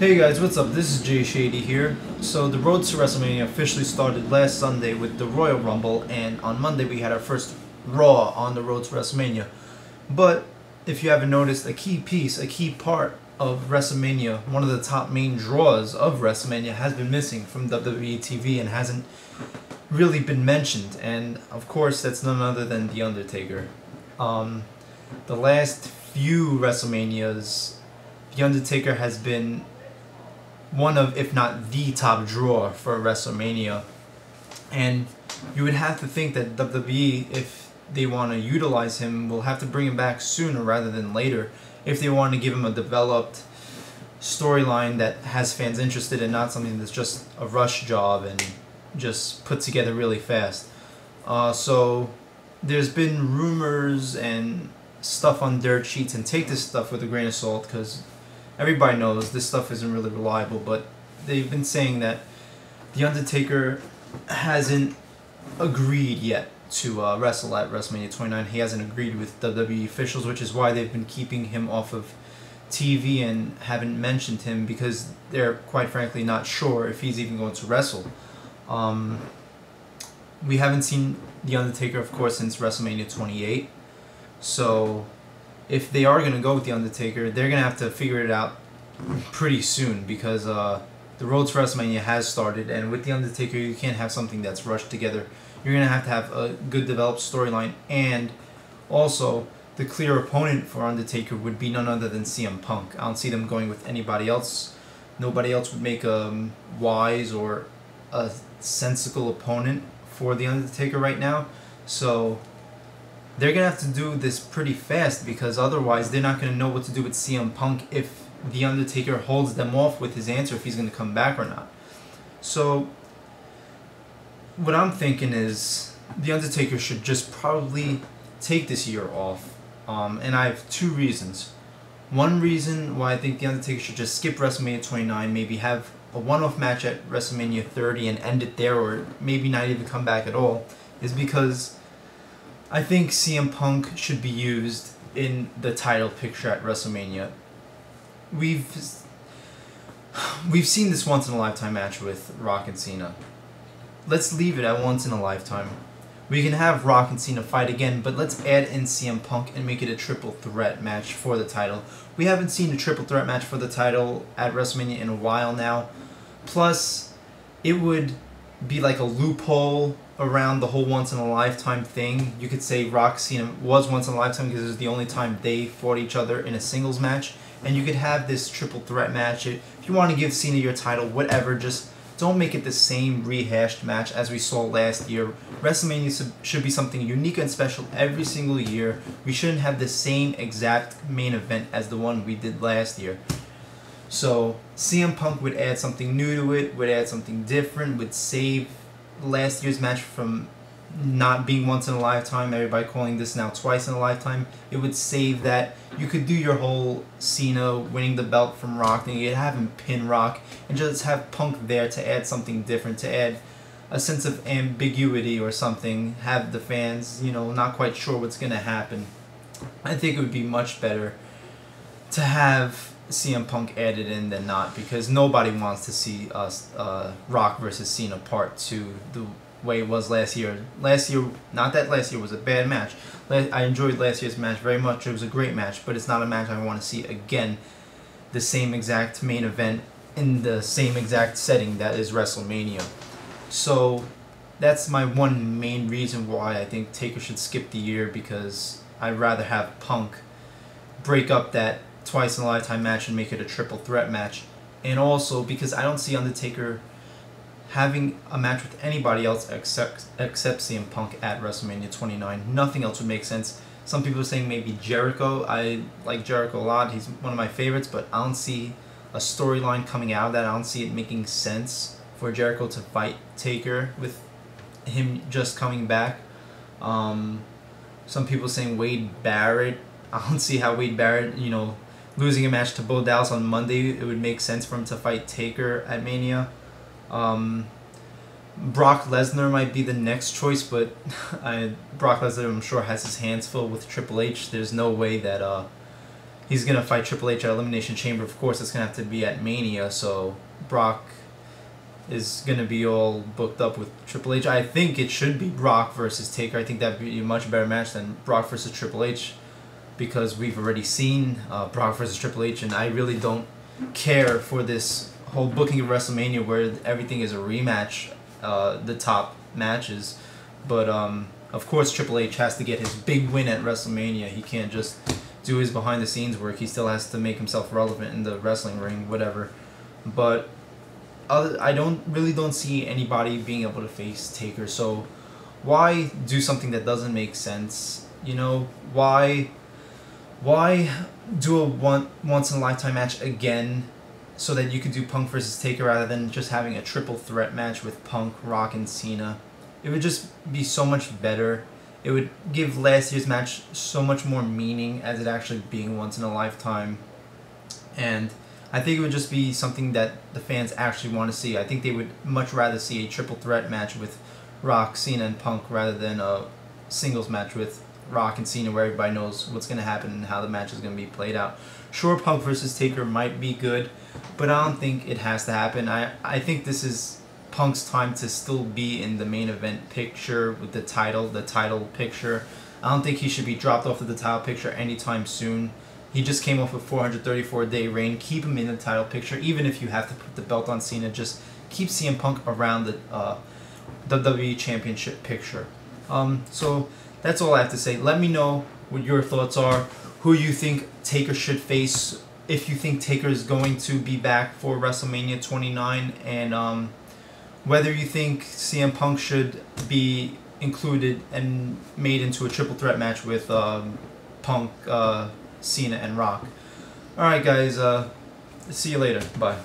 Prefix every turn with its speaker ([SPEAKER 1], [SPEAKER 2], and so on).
[SPEAKER 1] Hey guys, what's up? This is Jay Shady here. So the road to WrestleMania officially started last Sunday with the Royal Rumble, and on Monday we had our first Raw on the road to WrestleMania. But if you haven't noticed, a key piece, a key part of WrestleMania, one of the top main draws of WrestleMania, has been missing from WWE TV and hasn't really been mentioned. And of course, that's none other than The Undertaker. The last few WrestleManias, The Undertaker has been one of, if not the top draw for WrestleMania. And you would have to think that WWE, if they want to utilize him, will have to bring him back sooner rather than later if they want to give him a developed storyline that has fans interested and not something that's just a rush job and just put together really fast. So there's been rumors and stuff on dirt sheets, and take this stuff with a grain of salt because everybody knows this stuff isn't really reliable, but they've been saying that The Undertaker hasn't agreed yet to wrestle at WrestleMania 29. He hasn't agreed with WWE officials, which is why they've been keeping him off of TV and haven't mentioned him, because they're quite frankly not sure if he's even going to wrestle. We haven't seen The Undertaker, of course, since WrestleMania 28. So if they are going to go with The Undertaker, they're going to have to figure it out pretty soon, because the road to WrestleMania has started, and with The Undertaker you can't have something that's rushed together. You're going to have a good developed storyline, and also the clear opponent for Undertaker would be none other than CM Punk. I don't see them going with anybody else. Nobody else would make a wise or a sensible opponent for The Undertaker right now. So they're going to have to do this pretty fast, because otherwise they're not going to know what to do with CM Punk if The Undertaker holds them off with his answer if he's going to come back or not. So what I'm thinking is The Undertaker should just probably take this year off. And I have two reasons. One reason why I think The Undertaker should just skip WrestleMania 29, maybe have a one-off match at WrestleMania 30 and end it there, or maybe not even come back at all, is because I think CM Punk should be used in the title picture at WrestleMania. We've seen this once in a lifetime match with Rock and Cena. Let's leave it at once in a lifetime. We can have Rock and Cena fight again, but let's add in CM Punk and make it a triple threat match for the title. We haven't seen a triple threat match for the title at WrestleMania in a while now. Plus, it would be like a loophole around the whole once-in-a-lifetime thing. You could say Rock Cena was once in a lifetime because it was the only time they fought each other in a singles match. And you could have this triple threat match. If you want to give Cena your title, whatever, just don't make it the same rehashed match as we saw last year. WrestleMania should be something unique and special every single year. We shouldn't have the same exact main event as the one we did last year. So CM Punk would add something new to it, would add something different, would save last year's match from not being once in a lifetime, everybody calling this now twice in a lifetime. It would save that. You could do your whole Cena winning the belt from Rock thing. You'd have him pin Rock and just have Punk there to add something different, to add a sense of ambiguity or something, have the fans, not quite sure what's going to happen. I think it would be much better to have CM Punk added in than not, because nobody wants to see us Rock versus Cena Part 2 the way it was last year. Not that last year was a bad match. I enjoyed last year's match very much. It was a great match, but it's not a match I want to see again. The same exact main event in the same exact setting that is WrestleMania. So that's my one main reason why I think Taker should skip the year, because I'd rather have Punk break up that twice in a lifetime match and make it a triple threat match. And also because I don't see Undertaker having a match with anybody else except CM Punk at WrestleMania 29. Nothing else would make sense. Some people are saying maybe Jericho. I like Jericho a lot. He's one of my favorites, but I don't see a storyline coming out of that. I don't see it making sense for Jericho to fight Taker with him just coming back. Some people saying Wade Barrett. I don't see how Wade Barrett, losing a match to Bo Dallas on Monday, it would make sense for him to fight Taker at Mania. Brock Lesnar might be the next choice, but Brock Lesnar, I'm sure, has his hands full with Triple H. There's no way that he's gonna fight Triple H at Elimination Chamber. Of course, it's gonna have to be at Mania. So Brock is gonna be all booked up with Triple H. I think it should be Brock versus Taker. I think that'd be a much better match than Brock versus Triple H, because we've already seen Brock versus Triple H, and I really don't care for this whole booking of WrestleMania where everything is a rematch, the top matches. But of course, Triple H has to get his big win at WrestleMania. He can't just do his behind the scenes work. He still has to make himself relevant in the wrestling ring, whatever. But I really don't see anybody being able to face Taker. So why do something that doesn't make sense? You know, why do a once in a lifetime match again, so that you could do Punk versus Taker rather than just having a triple threat match with Punk, Rock, and Cena? It would just be so much better. It would give last year's match so much more meaning as it actually being once in a lifetime. And I think it would just be something that the fans actually want to see. I think they would much rather see a triple threat match with Rock, Cena, and Punk rather than a singles match with Rock and Cena where everybody knows what's going to happen and how the match is going to be played out. Sure, Punk versus Taker might be good, but I don't think it has to happen. I think this is Punk's time to still be in the main event picture with the title picture. I don't think he should be dropped off of the title picture anytime soon. He just came off a 434-day reign. Keep him in the title picture, even if you have to put the belt on Cena. Just keep CM Punk around the WWE Championship picture. So that's all I have to say. Let me know what your thoughts are. Who you think Taker should face. If you think Taker is going to be back for WrestleMania 29, and whether you think CM Punk should be included and made into a triple threat match with Punk, Cena, and Rock. Alright guys, see you later. Bye.